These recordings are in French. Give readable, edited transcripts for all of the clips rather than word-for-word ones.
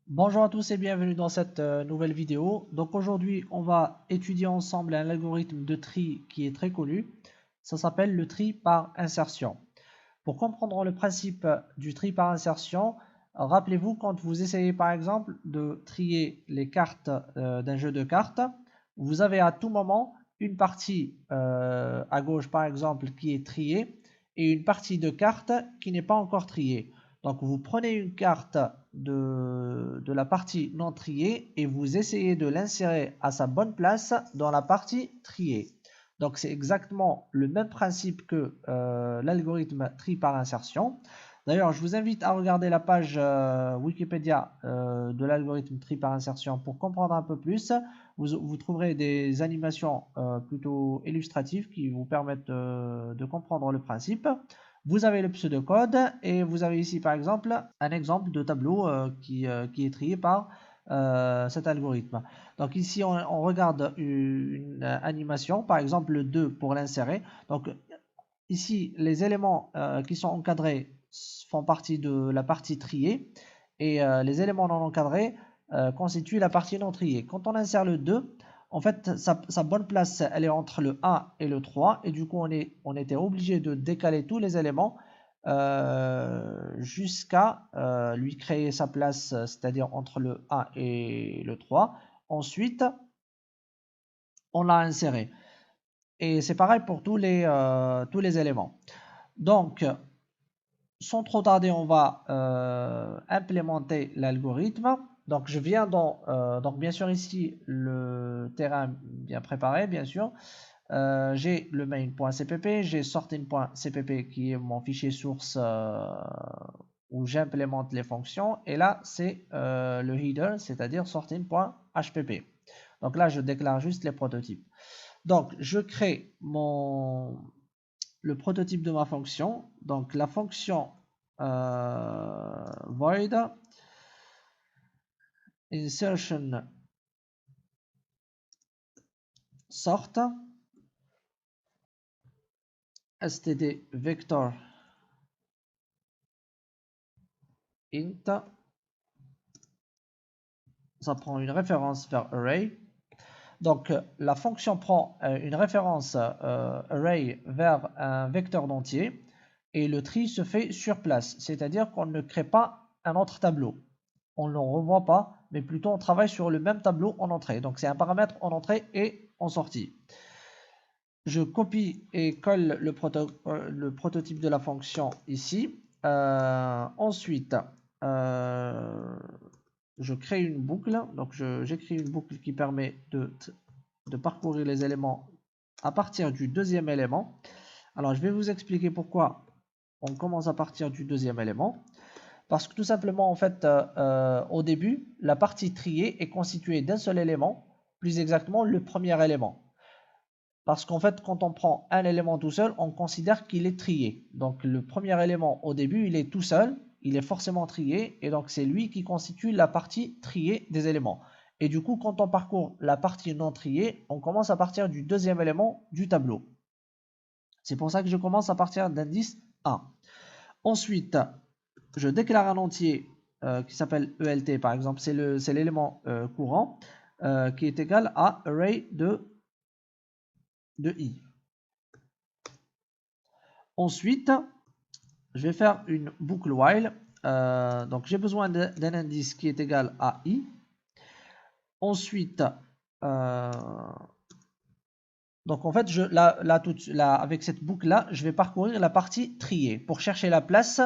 Bonjour à tous et bienvenue dans cette nouvelle vidéo. Donc aujourd'hui, on va étudier ensemble un algorithme de tri qui est très connu. Ça s'appelle le tri par insertion. Pour comprendre le principe du tri par insertion, rappelez-vous quand vous essayez par exemple de trier les cartes d'un jeu de cartes, vous avez à tout moment une partie à gauche par exemple qui est triée et une partie de cartes qui n'est pas encore triée. Donc vous prenez une carte de la partie non triée et vous essayez de l'insérer à sa bonne place dans la partie triée. Donc c'est exactement le même principe que l'algorithme tri par insertion. D'ailleurs, je vous invite à regarder la page Wikipédia de l'algorithme tri par insertion pour comprendre un peu plus. Vous trouverez des animations plutôt illustratives qui vous permettent de comprendre le principe. Vous avez le pseudocode et vous avez ici par exemple un exemple de tableau qui est trié par cet algorithme. Donc ici on regarde une animation, par exemple le 2 pour l'insérer. Donc ici les éléments qui sont encadrés font partie de la partie triée et les éléments non encadrés constituent la partie non triée. Quand on insère le 2, en fait, sa bonne place, elle est entre le 1 et le 3. Et du coup, on était obligé de décaler tous les éléments jusqu'à lui créer sa place, c'est-à-dire entre le 1 et le 3. Ensuite, on l'a inséré. Et c'est pareil pour tous les éléments. Donc, sans trop tarder, on va implémenter l'algorithme. Donc, je viens donc bien sûr ici le terrain bien préparé, bien sûr. J'ai le main.cpp, j'ai sorting.cpp qui est mon fichier source où j'implémente les fonctions. Et là, c'est le header, c'est-à-dire sorting.hpp. Donc là, je déclare juste les prototypes. Donc, je crée le prototype de ma fonction. Donc, la fonction void insertion sort std vector int, ça prend une référence vers array. Donc la fonction prend une référence array vers un vecteur d'entier et le tri se fait sur place, c'est-à-dire qu'on ne crée pas un autre tableau. On ne le revoit pas, mais plutôt on travaille sur le même tableau en entrée. Donc c'est un paramètre en entrée et en sortie. Je copie et colle le prototype de la fonction ici. Ensuite, je crée une boucle. Donc j'écris une boucle qui permet de parcourir les éléments à partir du deuxième élément. Alors je vais vous expliquer pourquoi on commence à partir du deuxième élément. Parce que tout simplement, en fait, au début, la partie triée est constituée d'un seul élément, plus exactement le premier élément. Parce qu'en fait, quand on prend un élément tout seul, on considère qu'il est trié. Donc le premier élément au début, il est tout seul, il est forcément trié, et donc c'est lui qui constitue la partie triée des éléments. Et du coup, quand on parcourt la partie non triée, on commence à partir du deuxième élément du tableau. C'est pour ça que je commence à partir d'indice 1. Ensuite, je déclare un entier qui s'appelle ELT par exemple, c'est l'élément courant qui est égal à array de i. Ensuite, je vais faire une boucle while. Donc j'ai besoin d'un indice qui est égal à i. Ensuite, donc en fait, avec cette boucle là, je vais parcourir la partie triée pour chercher la place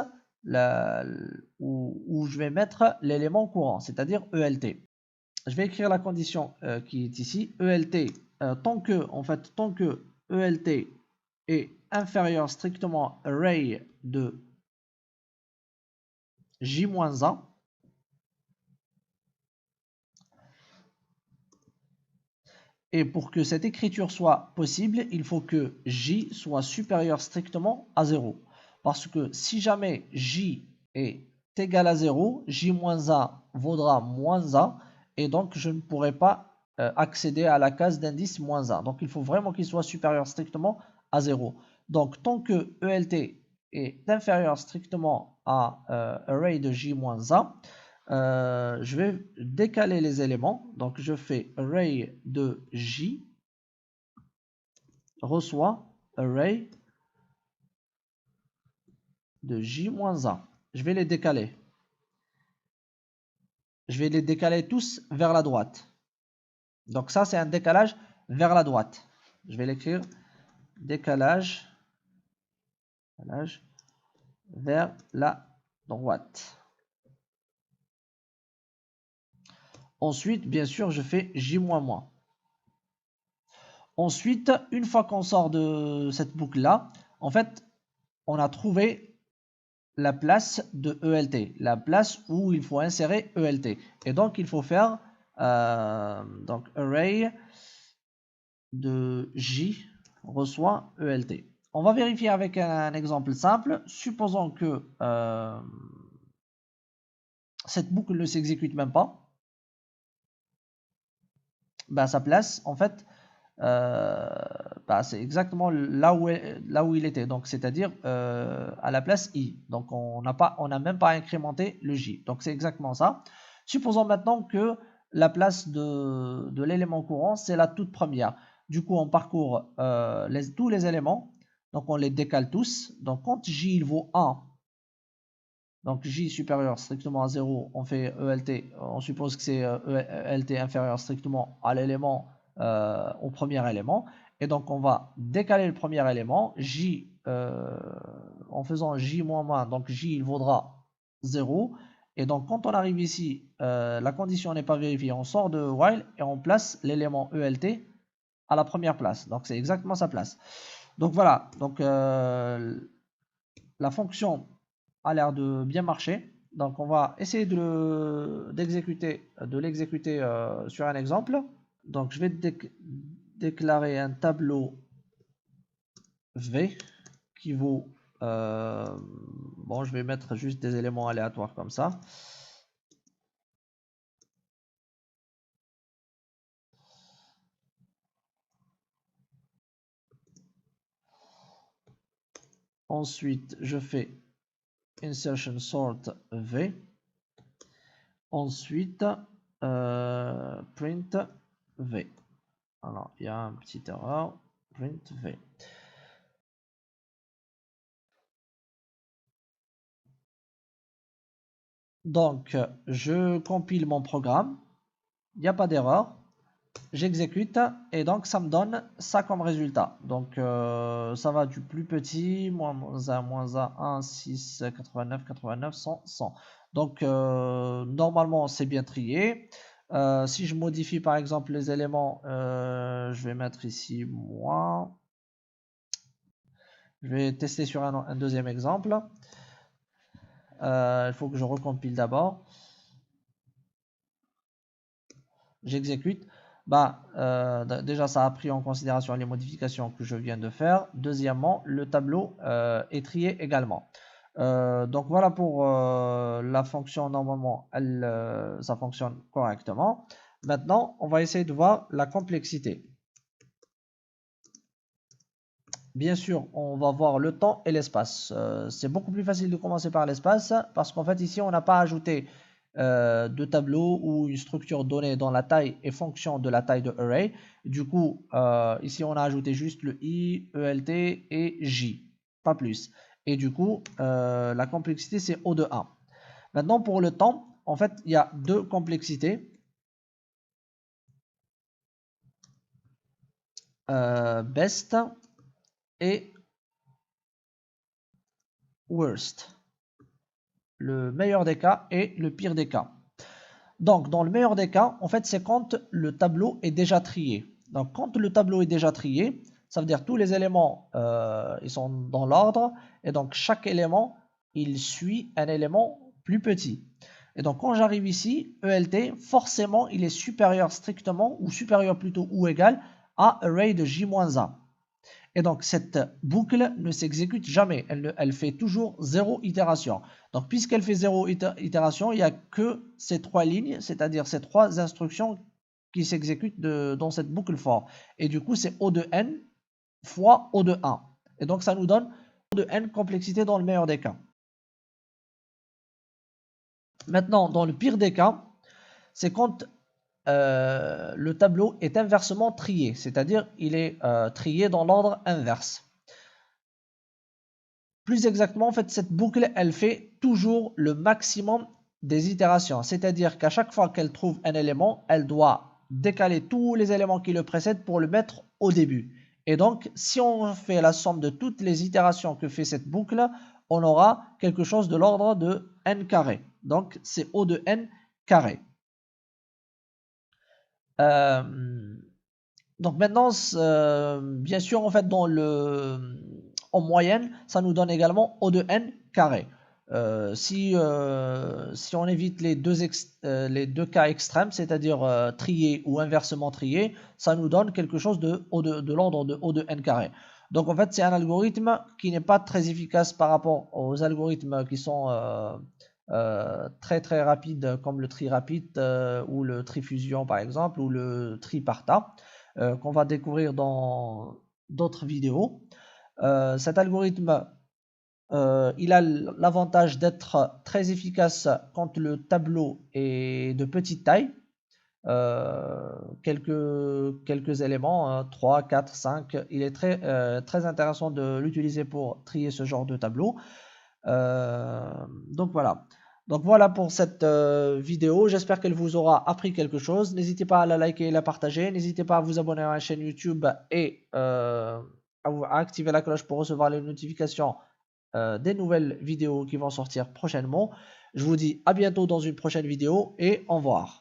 où je vais mettre l'élément courant, c'est-à-dire ELT. Je vais écrire la condition qui est ici, ELT, tant que ELT est inférieur strictement array de j-1, et pour que cette écriture soit possible, il faut que j soit supérieur strictement à 0. Parce que si jamais j est égal à 0, j-1 vaudra moins 1, et donc je ne pourrai pas accéder à la case d'indice moins 1. Donc il faut vraiment qu'il soit supérieur strictement à 0. Donc tant que ELT est inférieur strictement à array de j-1, je vais décaler les éléments. Donc je fais array de J reçoit array de J-1. Je vais les décaler. Je vais les décaler tous vers la droite. Donc ça, c'est un décalage vers la droite. Je vais l'écrire décalage vers la droite. Ensuite, bien sûr, je fais J-. Ensuite, une fois qu'on sort de cette boucle-là, en fait, on a trouvé la place de ELT, la place où il faut insérer ELT. Et donc, il faut faire donc array de J reçoit ELT. On va vérifier avec un exemple simple. Supposons que cette boucle ne s'exécute même pas. Ben, sa place, en fait, c'est exactement là où il était. Donc, c'est-à-dire à la place I. Donc, on n'a même pas incrémenté le J. Donc, c'est exactement ça. Supposons maintenant que la place de l'élément courant, c'est la toute première. Du coup, on parcourt tous les éléments. Donc, on les décale tous. Donc, quand J il vaut 1, donc J supérieur strictement à 0, on fait ELT. On suppose que c'est ELT inférieur strictement à l'élément, au premier élément. Et donc, on va décaler le premier élément. J, en faisant J moins, donc J il vaudra 0. Et donc, quand on arrive ici, la condition n'est pas vérifiée. On sort de while et on place l'élément ELT à la première place. Donc, c'est exactement sa place. Donc, voilà. Donc, la fonction a l'air de bien marcher. Donc, on va essayer de l'exécuter sur un exemple. Donc, je vais déclarer un tableau V qui vaut... bon, je vais mettre juste des éléments aléatoires comme ça. Ensuite, je fais insertion sort V. Ensuite, print V. Alors, il y a un petit erreur. Print V. Donc, je compile mon programme. Il n'y a pas d'erreur. J'exécute et donc ça me donne ça comme résultat. Donc ça va du plus petit, moins 1, 1, 6, 89, 89, 100, 100. Donc normalement c'est bien trié. Si je modifie par exemple les éléments, je vais mettre ici moins. Je vais tester sur un deuxième exemple. Il faut que je recompile d'abord. J'exécute. Déjà, ça a pris en considération les modifications que je viens de faire. Deuxièmement, le tableau est trié également. Donc voilà pour la fonction. Normalement, ça fonctionne correctement. Maintenant, on va essayer de voir la complexité. Bien sûr, on va voir le temps et l'espace. C'est beaucoup plus facile de commencer par l'espace parce qu'en fait, ici, on n'a pas ajouté de tableau ou une structure donnée dont la taille est fonction de la taille de array. Du coup, ici, on a ajouté juste le I, ELT et J, pas plus. Et du coup, la complexité, c'est O de 1. Maintenant, pour le temps, en fait, il y a deux complexités. Best et worst. Le meilleur des cas et le pire des cas. Donc, dans le meilleur des cas, en fait, c'est quand le tableau est déjà trié. Donc, quand le tableau est déjà trié, ça veut dire tous les éléments, ils sont dans l'ordre. Et donc, chaque élément, il suit un élément plus petit. Et donc, quand j'arrive ici, ELT, forcément, il est supérieur strictement, ou supérieur plutôt, ou égal à array de J-1. Et donc, cette boucle ne s'exécute jamais. Elle fait toujours 0 itération. Donc, puisqu'elle fait 0 itération, il n'y a que ces 3 lignes, c'est-à-dire ces 3 instructions qui s'exécutent dans cette boucle for. Et du coup, c'est O de n fois O de 1. Et donc, ça nous donne O de n complexité dans le meilleur des cas. Maintenant, dans le pire des cas, c'est quand le tableau est inversement trié, c'est-à-dire il est trié dans l'ordre inverse. Plus exactement, en fait, cette boucle, elle fait toujours le maximum des itérations, c'est-à-dire qu'à chaque fois qu'elle trouve un élément, elle doit décaler tous les éléments qui le précèdent pour le mettre au début. Et donc, si on fait la somme de toutes les itérations que fait cette boucle, on aura quelque chose de l'ordre de n carré. Donc, c'est O de n carré. Donc maintenant, bien sûr, en fait, en moyenne, ça nous donne également O de n carré. Si on évite les deux cas extrêmes, c'est-à-dire trié ou inversement trié, ça nous donne quelque chose de l'ordre de O de n carré. Donc en fait, c'est un algorithme qui n'est pas très efficace par rapport aux algorithmes qui sont très très rapides, comme le tri rapide ou le tri fusion par exemple, ou le tri par tas, qu'on va découvrir dans d'autres vidéos. Cet algorithme, il a l'avantage d'être très efficace quand le tableau est de petite taille. Quelques éléments, 3, 4, 5. Il est très intéressant de l'utiliser pour trier ce genre de tableau. Donc voilà. Donc voilà pour cette vidéo. J'espère qu'elle vous aura appris quelque chose. N'hésitez pas à la liker et la partager. N'hésitez pas à vous abonner à la chaîne YouTube et à activer la cloche pour recevoir les notifications des nouvelles vidéos qui vont sortir prochainement. Je vous dis à bientôt dans une prochaine vidéo et au revoir.